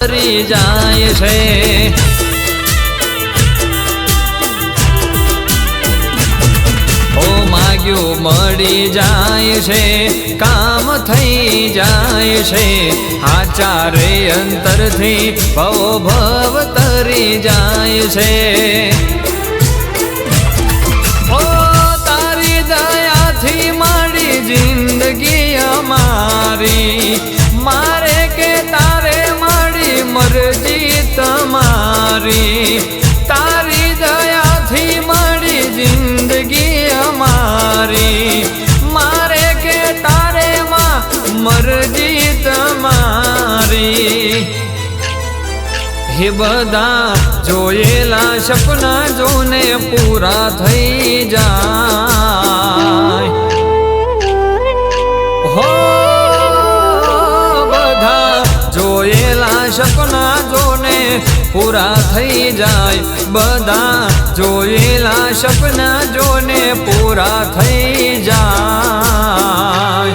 તરી જાય છે। ઓ માગ્યું મળી જાય છે, કામ થઈ જાય છે। આચારે અંતરથી ભવ ભવ તરી જાય છે। ઓ તારી દયાથી મારી જિંદગી અમારી, મારે કે તારે મારી મરજી તમારી। તારી દયાથી મારી જિંદગી અમારી, મારે કે તારે માં મરજી તમારી। હે બધા જોયેલા સપના જોને પૂરા થઈ જાય। હો બધા જોયેલા સપના જોને પૂરા થઈ જાય। બધા જોયેલા સપના જોને પૂરા થઈ જાય।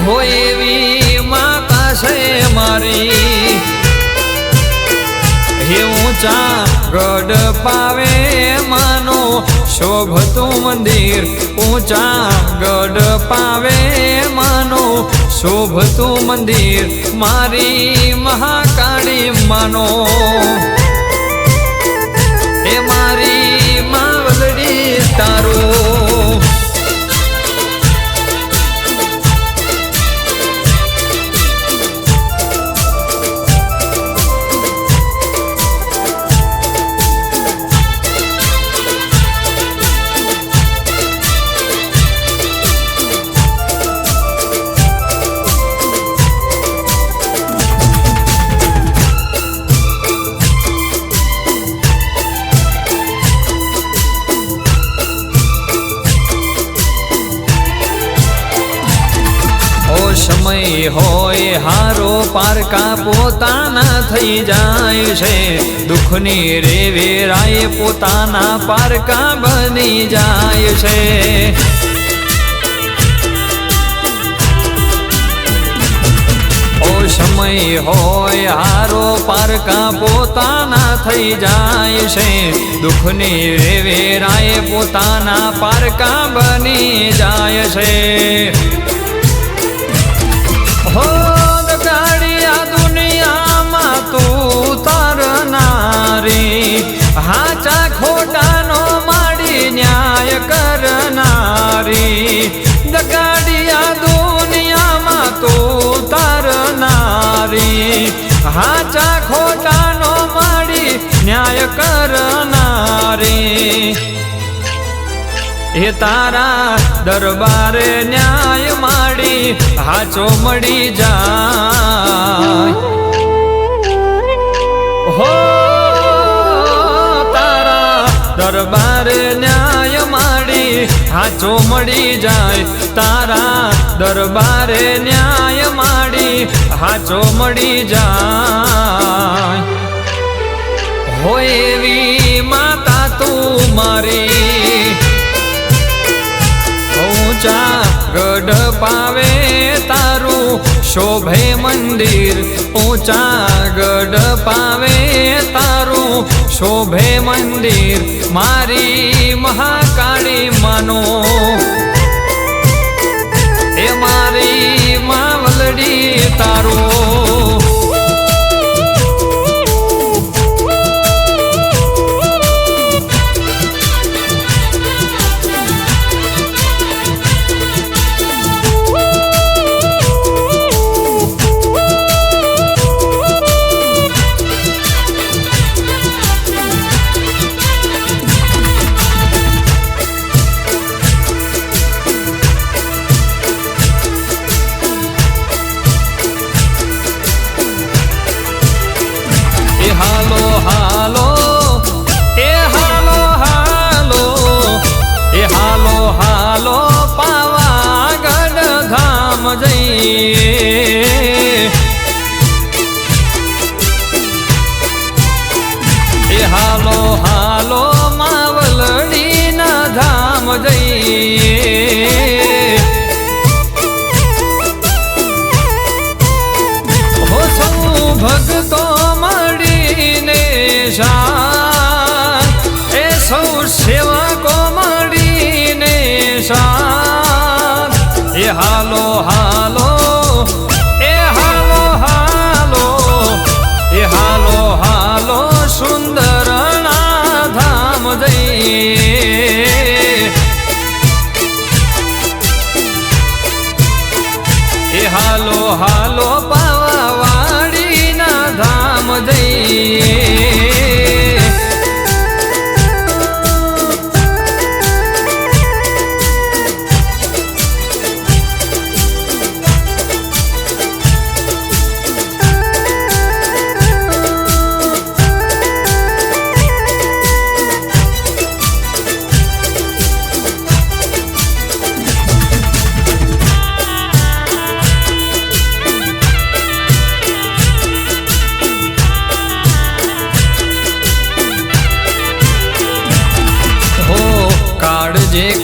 હો એવી માતા છે મારી, હે ઊંચા ગઢ પાવે માનો શોભતું મંદિર। ઊંચા ગઢ પાવે માનો શોભતું મંદિર, મારી મહાકાળી માનો। એ મારી માવલડી તારું સમય હોય હારો પારકા પોતાના થઈ જાય છે। દુઃખની રે વેરાય પોતાના પારકા બની જાય છે। ઓ સમય હોય હારો પારકા પોતાના થઈ જાય છે। દુઃખની રે વેરાય પોતાના પારકા બની જાય છે। હો દગાડિયા દુનિયામાં તું તરનારી, હાચા ખોટાનો માડી ન્યાય કરનારી। દગાડિયા દુનિયામાં તું તરનારી, હાચા ખોટાનો માડી ન્યાય કરનારી। એ તારા દરબારે ન્યાય માડી હાચો મળી જાય। હો તારા દરબારે ન્યાય માડી હાચો મળી જાય। તારા દરબારે ન્યાય માડી હાચો મળી જાય। હો એવી માતા તું મારી, ઊંચા ગઢ પાવે તારું શોભે મંદિર। ઊંચા ગઢ પાવે તારું શોભે મંદિર, મારી મહાકાળી માનો। એ મારી માવલડી તારું હાલો હાલો માવલડીના ધામ જઈએ હો સૌ ભક્ત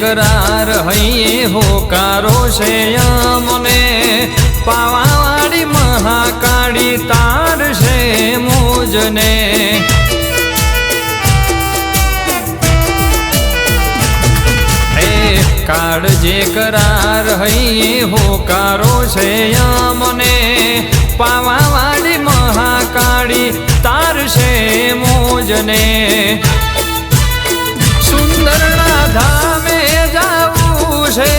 કરાર હૈયે હોકારો છે અમને પાવાવાળી મહાકાળી તાર છે મુજને કાળજે કરાર હૈયે હોકારો છે અમને પાવાવાળી મહાકાળી તાર છે મોજને સુંદરના ધામે જાવું છે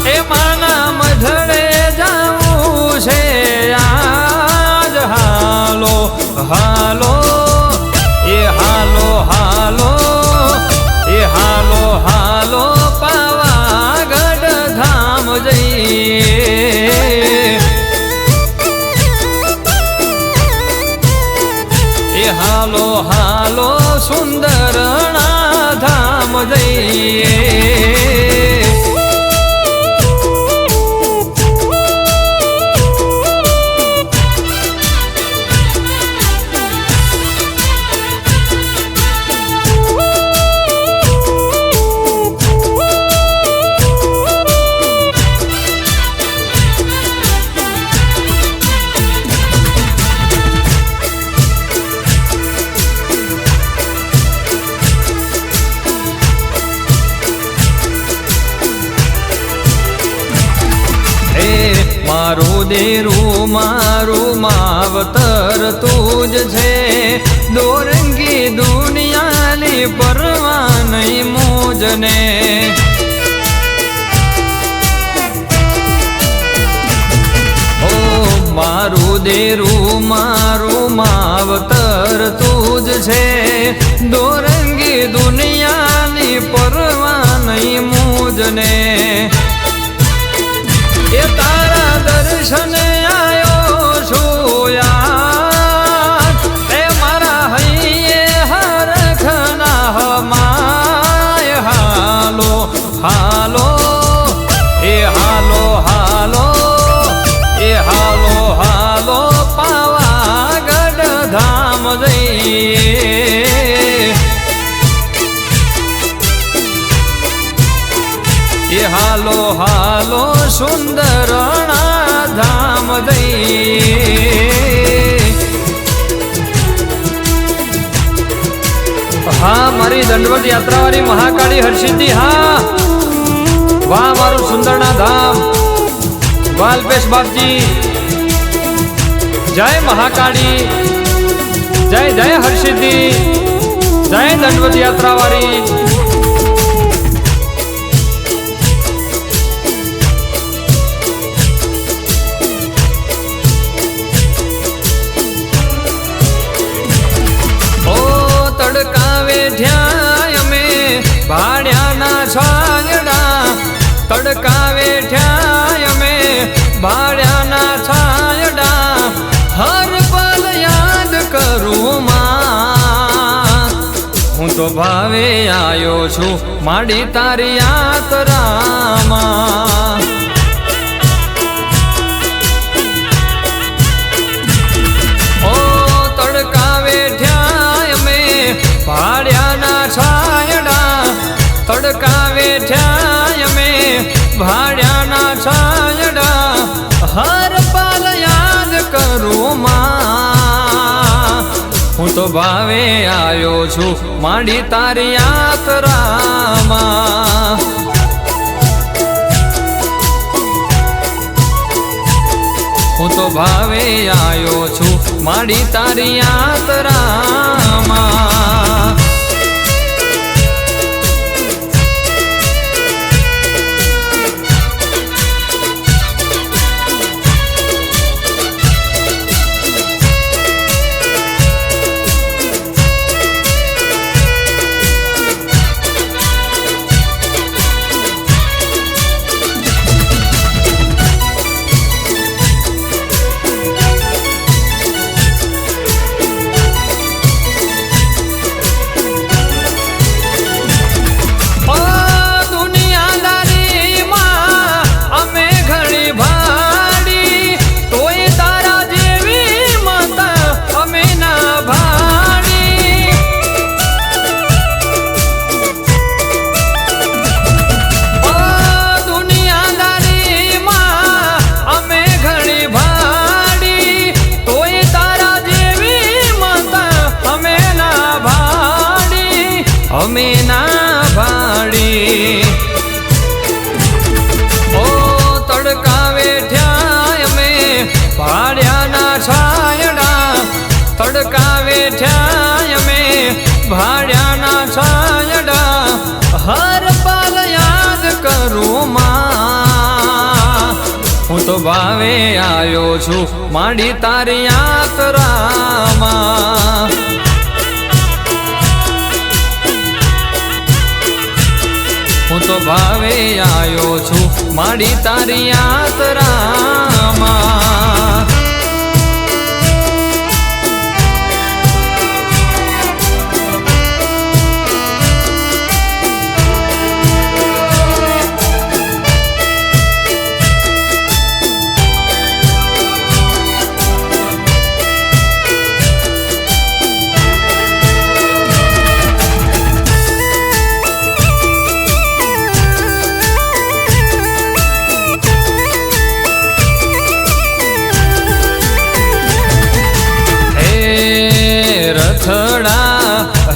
એ માના મધડે જાવું છે આજ હાલો હાલો એ હાલો હાલો એ હાલો હાલો પાવાગઢ ધામ જઈએ એ હાલો હાલો સુંદરના ધામ જઈએ મારું દેરું મારું માવતર તું જ છે દોરંગી દુનિયાની પરવા નહીં મોજને ઓ મારું દેરું મારું માવતર તું જ છે દોરંગી દુનિયાની પરવા નહીં મોજને એ તારા દર્શને આયો છું યાર એ મારા હૈયે હરખના હમાય હાલો હાલો એ હાલો હાલો એ હાલો હાલો પાવાગઢ ધામ જઈએ એ હાલો હાલો સુંદરના ધામ જઈએ હા મારી દંડવત યાત્રાવાળી મહાકાળી હરસિદ્ધિ હા વાહ મારું સુંદરના ધામ વાલપેશ બાપજી જય મહાકાળી જય જય હરસિદ્ધિ જય દંડવત યાત્રાવાળી ભાડ્યાના છાંયડા તડકા વેઠ્યા અમે ભાડ્યાના છાંયડા હર પલ યાદ કરું માં હું તો ભાવે આયો છું માડી તારી યાત્રામાં ઓ તડકા વેઠ્યા અમે ભાડ્યાના છાંયડા તડકા વેઠ્યા અમે ભાડ્યાના છાંયડા હર પલ યાદ કરું માં હું તો ભાવે આયો છું માડી તારી યાત્રામાં હું તો ભાવે આયો છું માડી તારી યાત્રામાં બેઠ્યા અમે ભાડ્યાના છાયડા હર પલ યાદ કરું માં હું તો ભાવે આવ્યો છું માડી તારી યાત્રામાં હું તો ભાવે આવ્યો છું માડી તારી યાત્રામાં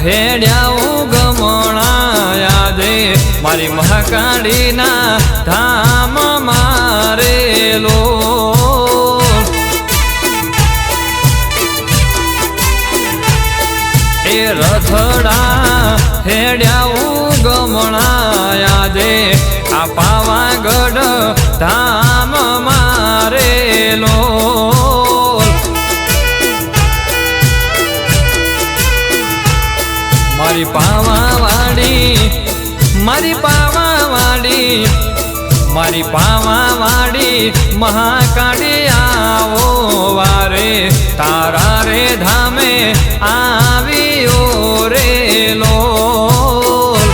હેડ્યા ગમણા યાદે મારી મહાકાળીના ધામ મારેલો એ રથડા હેડ્યા ગમણા યાદે આ પાવાગઢ ધામ મારેલો મારી પાવાવાડી મહાકાળી આવો વારે તારા રે ધામે આવ્યો રે લોલ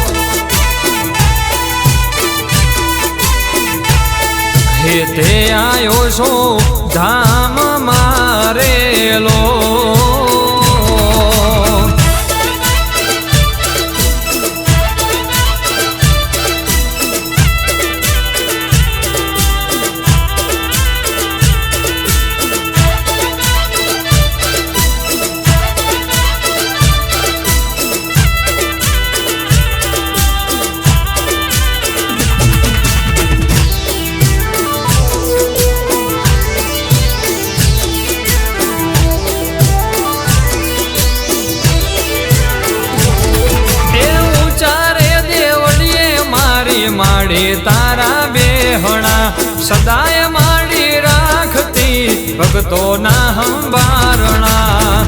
હે તે આયો છો ધામ મારેલો માડી તારા બેહણા સદાય માડી રાખતી ભક્તોના હંબારણા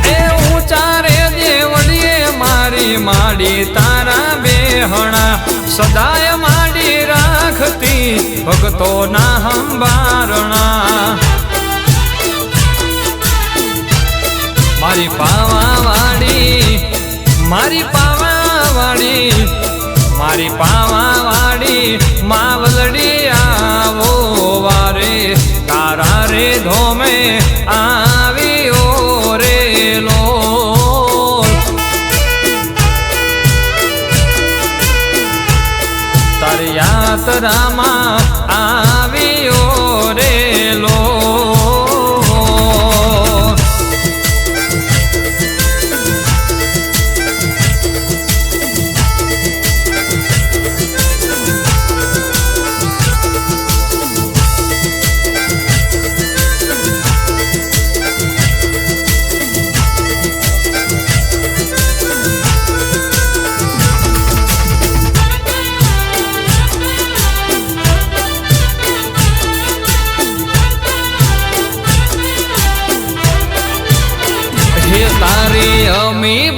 એ ઊંચા રે દેવળીએ મારી માડી તારા બેહણા સદાય માડી રાખતી ભક્તોના હંબારણા મારી પાવાવાડી માવલડી આવો વારે તારા રે ધોમે આવ્યો રે લોલ તારી યાત્રામાં આવ્યો રે લોલ તારી અમી